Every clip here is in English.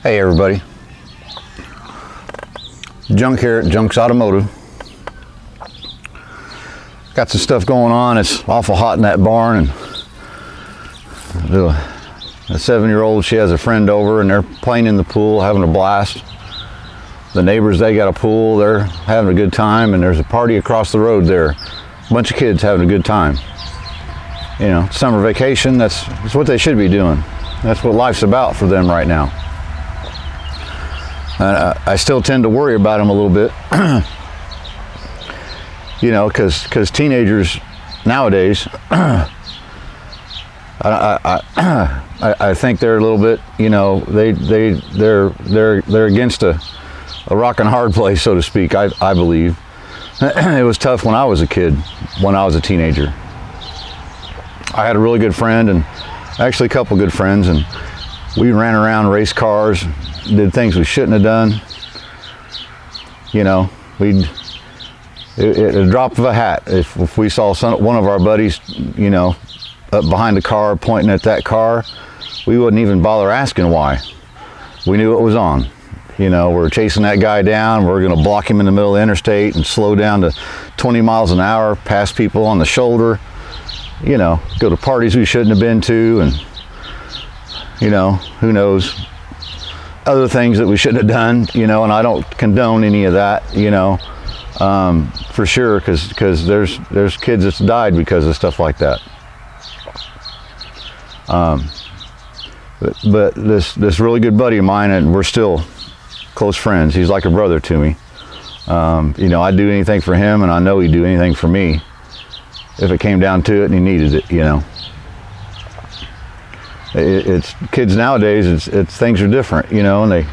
Hey everybody, Junk here at Junk's Automotive. Got some stuff going on. It's awful hot in that barn, and the 7-year-old, she has a friend over and they're playing in the pool, having a blast. The neighbors, they got a pool, they're having a good time, and there's a party across the road there. A bunch of kids having a good time. You know, summer vacation, that's what they should be doing. That's what life's about for them right now. I still tend to worry about them a little bit, you know, because teenagers nowadays, I think they're a little bit, you know, they're against a rock and hard place, so to speak. I believe it was tough when I was a kid, when I was a teenager. I had a really good friend, and actually a couple good friends, and we ran around, raced cars, did things we shouldn't have done. You know, a drop of a hat, if we saw one of our buddies, you know, up behind the car pointing at that car, we wouldn't even bother asking why. We knew it was on. You know, we're chasing that guy down, we're going to block him in the middle of the interstate and slow down to 20 miles an hour, pass people on the shoulder, you know, go to parties we shouldn't have been to, and, you know, who knows, other things that we shouldn't have done, you know, and I don't condone any of that, you know, for sure, because there's kids that's died because of stuff like that. But this really good buddy of mine, and we're still close friends. He's like a brother to me. You know, I'd do anything for him, and I know he'd do anything for me if it came down to it and he needed it, you know. It's kids nowadays, it's things are different, you know, and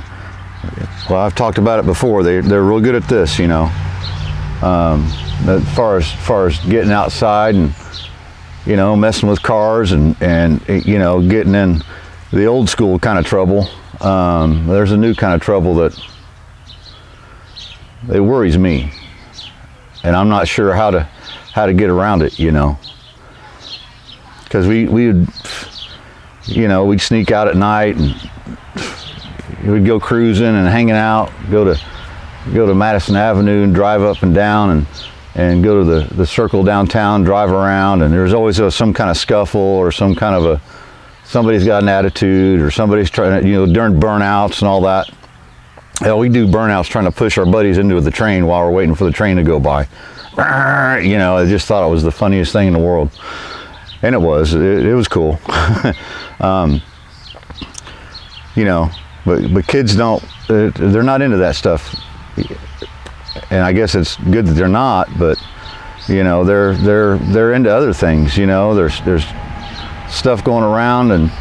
well, I've talked about it before, they're real good at this, you know. As far as getting outside and, you know, messing with cars and you know, getting in the old school kind of trouble. There's a new kind of trouble that worries me, and I'm not sure how to get around it, you know, because we would, you know, we'd sneak out at night and we'd go cruising and hanging out, go to Madison Avenue and drive up and down and go to the circle downtown, drive around, and there's always some kind of scuffle or some kind of somebody's got an attitude, or somebody's trying to, you know, during burnouts and all that. Hell, we do burnouts trying to push our buddies into the train while we're waiting for the train to go by. You know, I just thought it was the funniest thing in the world. And it was cool. You know, but kids they're not into that stuff. And I guess it's good that they're not, but, you know, they're into other things, you know. There's stuff going around, and,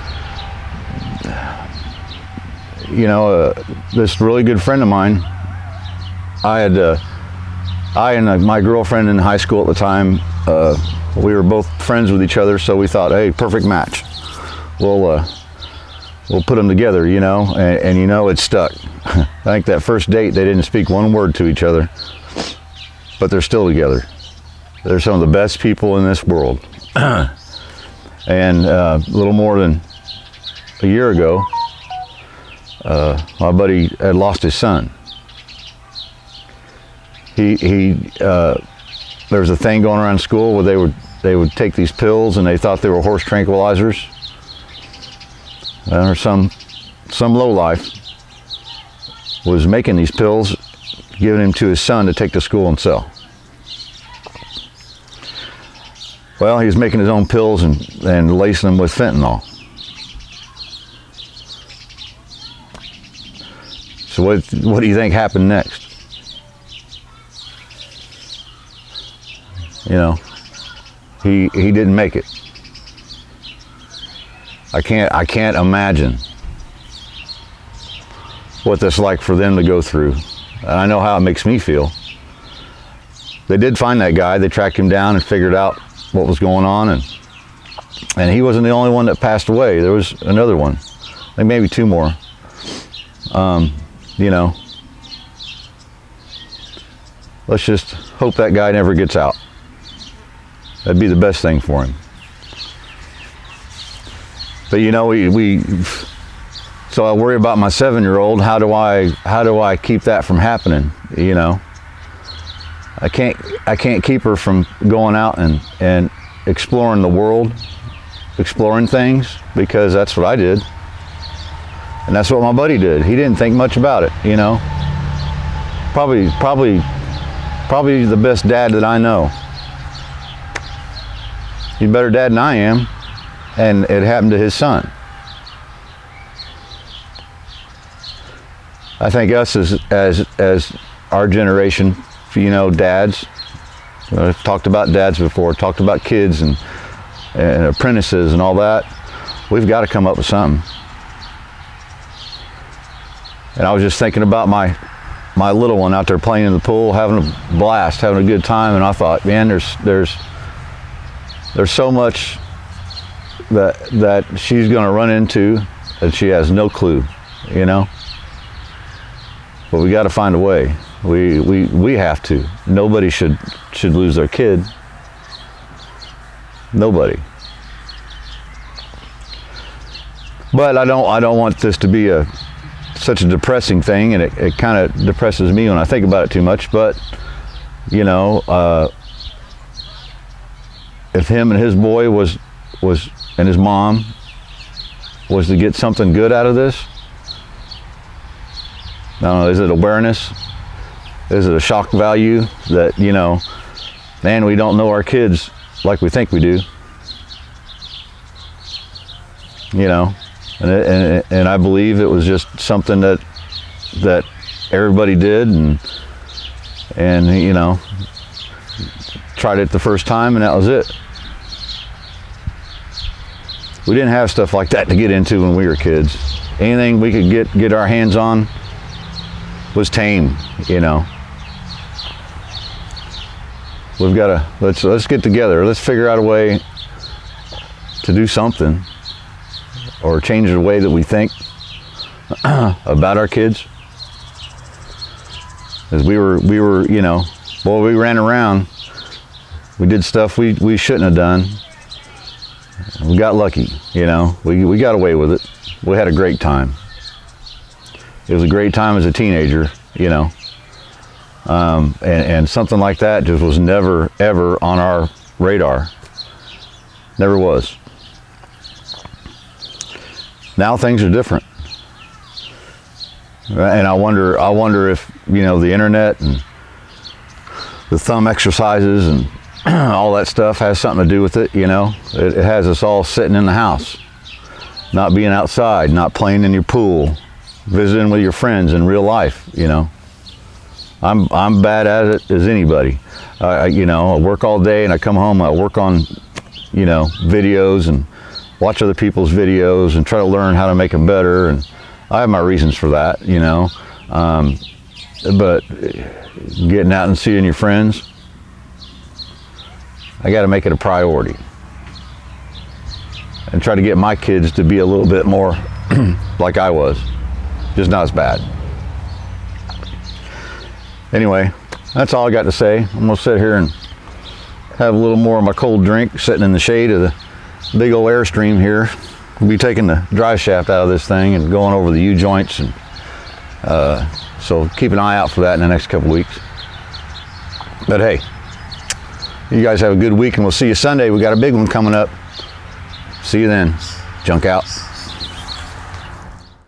you know, this really good friend of mine, I and my girlfriend in high school at the time, we were both friends with each other, so we thought, hey, perfect match. We'll put them together, you know, and you know, it stuck. I think that first date, they didn't speak one word to each other, but they're still together. They're some of the best people in this world. And a little more than a year ago, my buddy had lost his son. There was a thing going around school where they would take these pills, and they thought they were horse tranquilizers. Or some lowlife was making these pills, giving them to his son to take to school and sell. Well, he was making his own pills and lacing them with fentanyl. So what do you think happened next? You know, he didn't make it. I can't imagine what this is like for them to go through. And I know how it makes me feel. They did find that guy. They tracked him down and figured out what was going on, and he wasn't the only one that passed away. There was another one, I think maybe two more. You know, let's just hope that guy never gets out. That'd be the best thing for him. But you know, we So I worry about my 7-year-old. How do I keep that from happening? You know, I can't keep her from going out and exploring the world, exploring things, because that's what I did. And that's what my buddy did. He didn't think much about it, you know. Probably the best dad that I know. He's a better dad than I am, and it happened to his son. I think us as our generation, you know, dads. I've talked about dads before. Talked about kids and apprentices and all that. We've got to come up with something. And I was just thinking about my little one out there playing in the pool, having a blast, having a good time, and I thought, man, there's so much that she's going to run into that she has no clue, you know. But we got to find a way. We have to. Nobody should lose their kid. Nobody. But I don't want this to be such a depressing thing, and it kind of depresses me when I think about it too much. But you know, if him and his boy was and his mom was to get something good out of this, I don't know, is it awareness? Is it a shock value that, you know, man, we don't know our kids like we think we do, you know? And I believe it was just something that everybody did, and you know, tried it the first time, and that was it. We didn't have stuff like that to get into when we were kids. Anything we could get our hands on was tame, you know. We've got to let's get together. Let's figure out a way to do something, or change the way that we think about our kids. As we were, you know, boy, we ran around. We did stuff we shouldn't have done. We got lucky, you know. We got away with it. We had a great time. It was a great time as a teenager, you know. And something like that just was never, ever on our radar. Never was. Now things are different. And I wonder if, you know, the internet and the thumb exercises and all that stuff has something to do with it, you know. It has us all sitting in the house, not being outside, not playing in your pool, visiting with your friends in real life, you know. I'm bad at it as anybody. You know, I work all day and I come home, I work on, you know, videos and watch other people's videos and try to learn how to make them better, and I have my reasons for that, you know. But getting out and seeing your friends, I got to make it a priority and try to get my kids to be a little bit more like I was, just not as bad. Anyway, that's all I got to say. I'm gonna sit here and have a little more of my cold drink, sitting in the shade of the big old Airstream here. We'll be taking the drive shaft out of this thing and going over the U-joints, and so keep an eye out for that in the next couple weeks. But hey, you guys have a good week, and we'll see you Sunday. We got a big one coming up. See you then. Junk out.